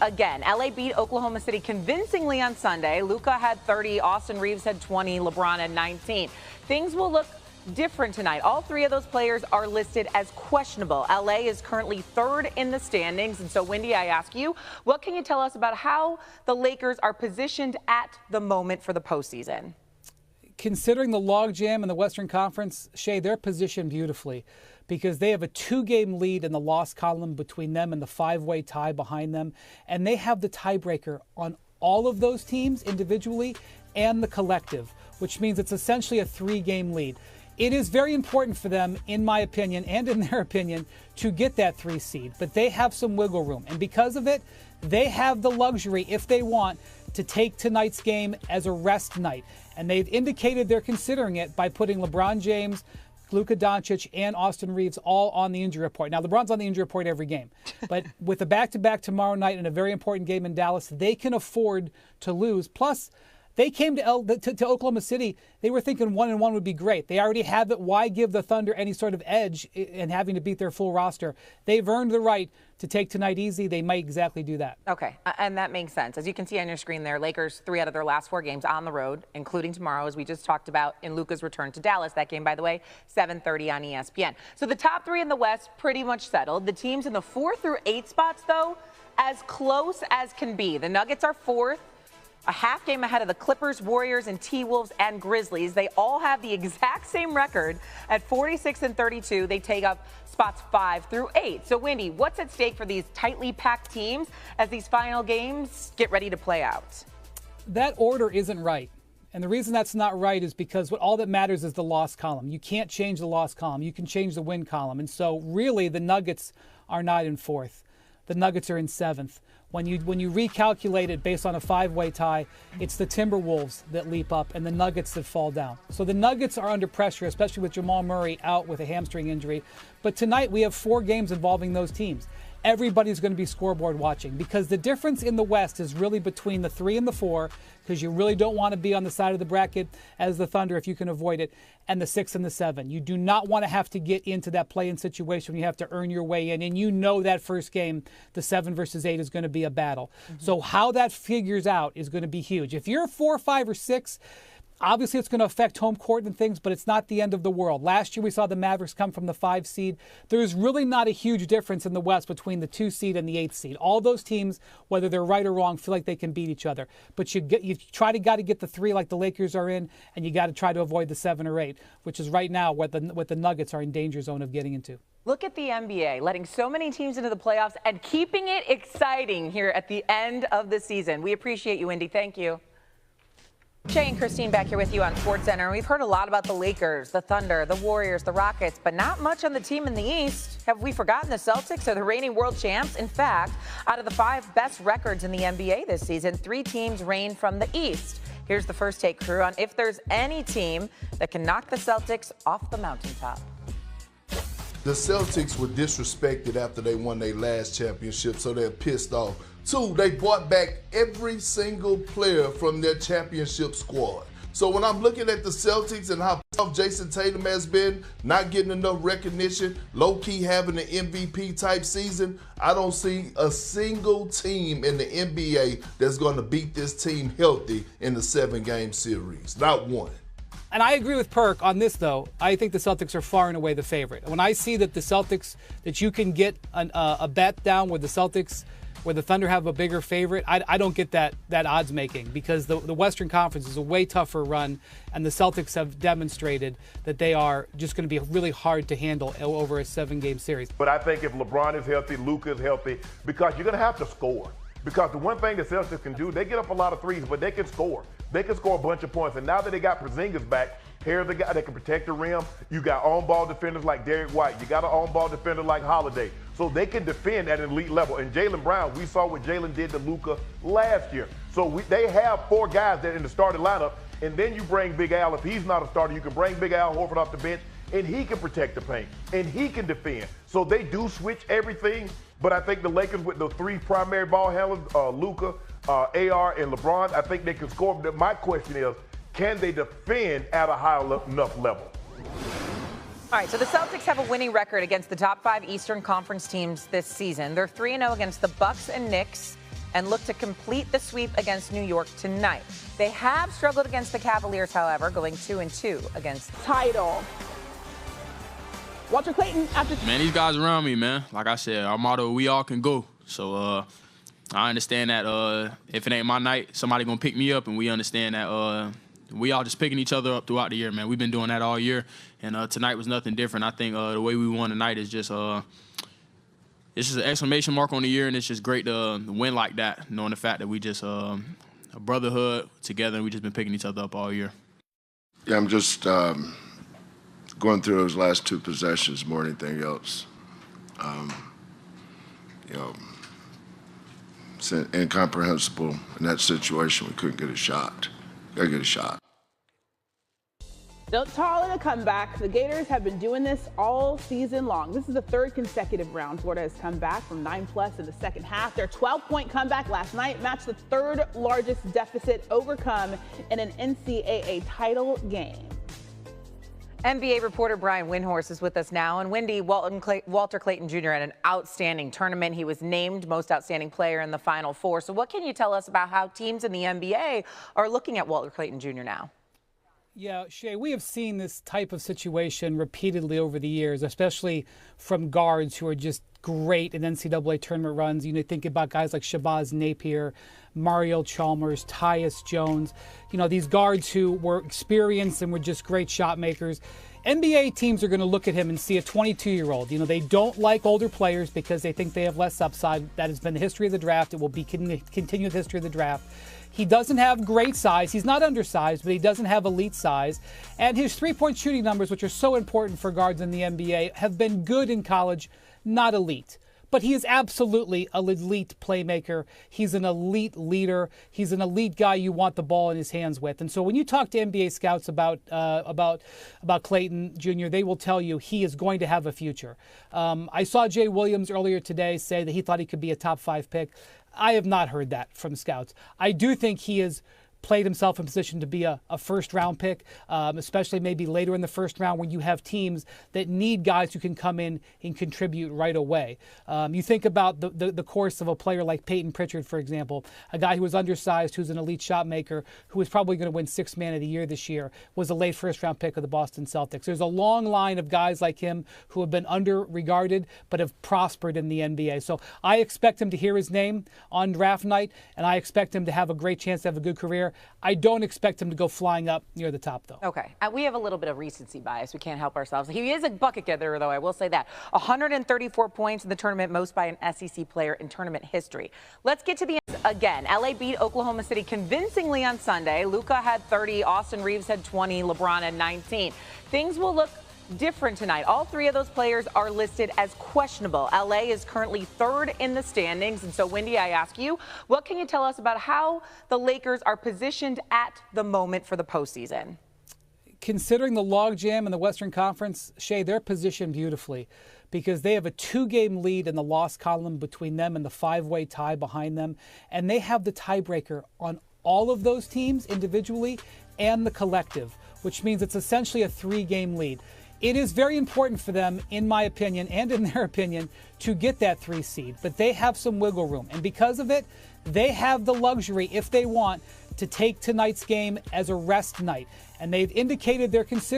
again. LA beat Oklahoma City convincingly on Sunday. Luka had 30, Austin Reeves had 20, LeBron had 19. Things will look different tonight. All three of those players are listed as questionable. LA is currently third in the standings. And so, Wendy, I ask you, what can you tell us about how the Lakers are positioned at the moment for the postseason? Considering the logjam in the Western Conference, Shay, they're positioned beautifully because they have a 2-game lead in the loss column between them and the 5-way tie behind them. And they have the tiebreaker on all of those teams individually and the collective, which means it's essentially a 3-game lead. It is very important for them, in my opinion, and in their opinion, to get that 3 seed. But they have some wiggle room. And because of it, they have the luxury, if they want, to take tonight's game as a rest night. And they've indicated they're considering it by putting LeBron James, Luka Doncic, and Austin Reeves all on the injury report. Now, LeBron's on the injury report every game. But with a back-to-back tomorrow night and a very important game in Dallas, they can afford to lose. Plus, they came to Oklahoma City. They were thinking 1-1 would be great. They already have it. Why give the Thunder any sort of edge in having to beat their full roster? They've earned the right to take tonight easy. They might exactly do that. Okay, and that makes sense. As you can see on your screen there, Lakers 3 out of their last 4 games on the road, including tomorrow, as we just talked about, in Luka's return to Dallas. That game, by the way, 7:30 on ESPN. So the top 3 in the West pretty much settled. The teams in the 4 through 8 spots, though, as close as can be. The Nuggets are 4th. A half game ahead of the Clippers, Warriors, and T-Wolves and Grizzlies. They all have the exact same record at 46 and 32. They take up spots 5 through 8. So, Wendy, what's at stake for these tightly packed teams as these final games get ready to play out? That order isn't right. And the reason that's not right is because all that matters is the loss column. You can't change the loss column. You can change the win column. And so, really, the Nuggets are not in 4th. The Nuggets are in 7th. When you recalculate it based on a 5-way tie, it's the Timberwolves that leap up and the Nuggets that fall down. So the Nuggets are under pressure, especially with Jamal Murray out with a hamstring injury. But tonight we have 4 games involving those teams. Everybody's going to be scoreboard watching because the difference in the West is really between the 3 and the 4, because you really don't want to be on the side of the bracket as the Thunder if you can avoid it, and the 6 and the 7. You do not want to have to get into that play-in situation when you have to earn your way in, and you know that first game, the 7 versus 8, is going to be a battle. So how that figures out is going to be huge. If you're 4, 5, or 6, obviously, it's going to affect home court and things, but it's not the end of the world. Last year, we saw the Mavericks come from the 5 seed. There's really not a huge difference in the West between the 2 seed and the 8 seed. All those teams, whether they're right or wrong, feel like they can beat each other. But you got to get the 3 like the Lakers are in, and you got to try to avoid the 7 or 8, which is right now what the Nuggets are in danger zone of getting into. Look at the NBA, letting so many teams into the playoffs and keeping it exciting here at the end of the season. We appreciate you, Wendy. Thank you. Shay and Christine back here with you on SportsCenter. We've heard a lot about the Lakers, the Thunder, the Warriors, the Rockets, but not much on the team in the East. Have we forgotten the Celtics are the reigning world champs? In fact, out of the 5 best records in the NBA this season, 3 teams reign from the East. Here's the first take, crew, on if there's any team that can knock the Celtics off the mountaintop. The Celtics were disrespected after they won their last championship, so they're pissed off. 2, they brought back every single player from their championship squad. So when I'm looking at the Celtics and how pissed off Jason Tatum has been, not getting enough recognition, low-key having an MVP-type season, I don't see a single team in the NBA that's going to beat this team healthy in the 7-game series. Not one. And I agree with Perk on this, though. I think the Celtics are far and away the favorite. When I see that the Celtics, that you can get a bet down with the Celtics, where the Thunder have a bigger favorite, I don't get that odds making, because the Western Conference is a way tougher run, and the Celtics have demonstrated that they are just going to be really hard to handle over a 7-game series. But I think if LeBron is healthy, Luka is healthy, because you're going to have to score. Because the one thing the Celtics can do, they get up a lot of threes, but they can score. They can score a bunch of points. And now that they got Porzingis back, here's the guy that can protect the rim. You got on-ball defenders like Derek White. You got an on-ball defender like Holiday. So they can defend at an elite level. And Jaylen Brown, we saw what Jaylen did to Luka last year. So they have 4 guys that in the starting lineup. And then you bring Big Al. If he's not a starter, you can bring Big Al Horford off the bench, and he can protect the paint, and he can defend. So they do switch everything. But I think the Lakers, with the 3 primary ball handlers, Luka, AR, and LeBron, I think they can score. But my question is, can they defend at a high enough level? All right, so the Celtics have a winning record against the top 5 Eastern Conference teams this season. They're 3-0 against the Bucks and Knicks, and look to complete the sweep against New York tonight. They have struggled against the Cavaliers, however, going 2-2 against title. Walter Clayton after. Man, these guys around me, man. Like I said, our motto, we all can go. So I understand that if it ain't my night, somebody gonna pick me up, and we understand that we all just picking each other up throughout the year, man. We've been doing that all year, and tonight was nothing different. I think the way we won tonight is just it's just an exclamation mark on the year, and it's just great to win like that, knowing the fact that we just a brotherhood together, and we just been picking each other up all year. Yeah, I'm just going through those last two possessions more than anything else. You know, it's incomprehensible in that situation. We couldn't get a shot. Gotta get a shot. Don't call it a comeback. The Gators have been doing this all season long. This is the third consecutive round Florida has come back from 9+ in the second half. Their 12-point comeback last night matched the third largest deficit overcome in an NCAA title game. NBA reporter Brian Windhorst is with us now. And Wendy, Walter Clayton Jr. had an outstanding tournament. He was named most outstanding player in the Final Four. So what can you tell us about how teams in the NBA are looking at Walter Clayton Jr. now? Yeah, Shay, we have seen this type of situation repeatedly over the years, especially from guards who are just great in NCAA tournament runs. You know, think about guys like Shabazz Napier, Mario Chalmers, Tyus Jones. You know, these guards who were experienced and were just great shot makers. NBA teams are going to look at him and see a 22-year-old. You know, they don't like older players because they think they have less upside. That has been the history of the draft. It will be continued history of the draft. He doesn't have great size. He's not undersized, but he doesn't have elite size. And his three-point shooting numbers, which are so important for guards in the NBA, have been good in college, not elite. But he is absolutely an elite playmaker. He's an elite leader. He's an elite guy you want the ball in his hands with. And so when you talk to NBA scouts about Clayton Jr., they will tell you he is going to have a future. I saw Jay Williams earlier today say that he thought he could be a top 5 pick. I have not heard that from scouts. I do think he is played himself in position to be a first-round pick, especially maybe later in the first round when you have teams that need guys who can come in and contribute right away. You think about the course of a player like Peyton Pritchard, for example, a guy who was undersized, who's an elite shot maker, who was probably going to win 6th Man of the Year this year, was a late first-round pick of the Boston Celtics. There's a long line of guys like him who have been under-regarded but have prospered in the NBA. So I expect him to hear his name on draft night, and I expect him to have a great chance to have a good career. I don't expect him to go flying up near the top, though. Okay. We have a little bit of recency bias. We can't help ourselves. He is a bucket getter, though, I will say that. 134 points in the tournament, most by an SEC player in tournament history. Let's get to the end again. LA beat Oklahoma City convincingly on Sunday. Luka had 30, Austin Reeves had 20, LeBron had 19. Things will look different tonight. All three of those players are listed as questionable. LA is currently 3rd in the standings. And so, Wendy, I ask you, what can you tell us about how the Lakers are positioned at the moment for the postseason? Considering the logjam in the Western Conference, Shay, they're positioned beautifully because they have a 2-game lead in the loss column between them and the 5-way tie behind them. And they have the tiebreaker on all of those teams individually and the collective, which means it's essentially a 3-game lead. It is very important for them, in my opinion, and in their opinion, to get that 3 seed. But they have some wiggle room. And because of it, they have the luxury, if they want, to take tonight's game as a rest night. And they've indicated they're considering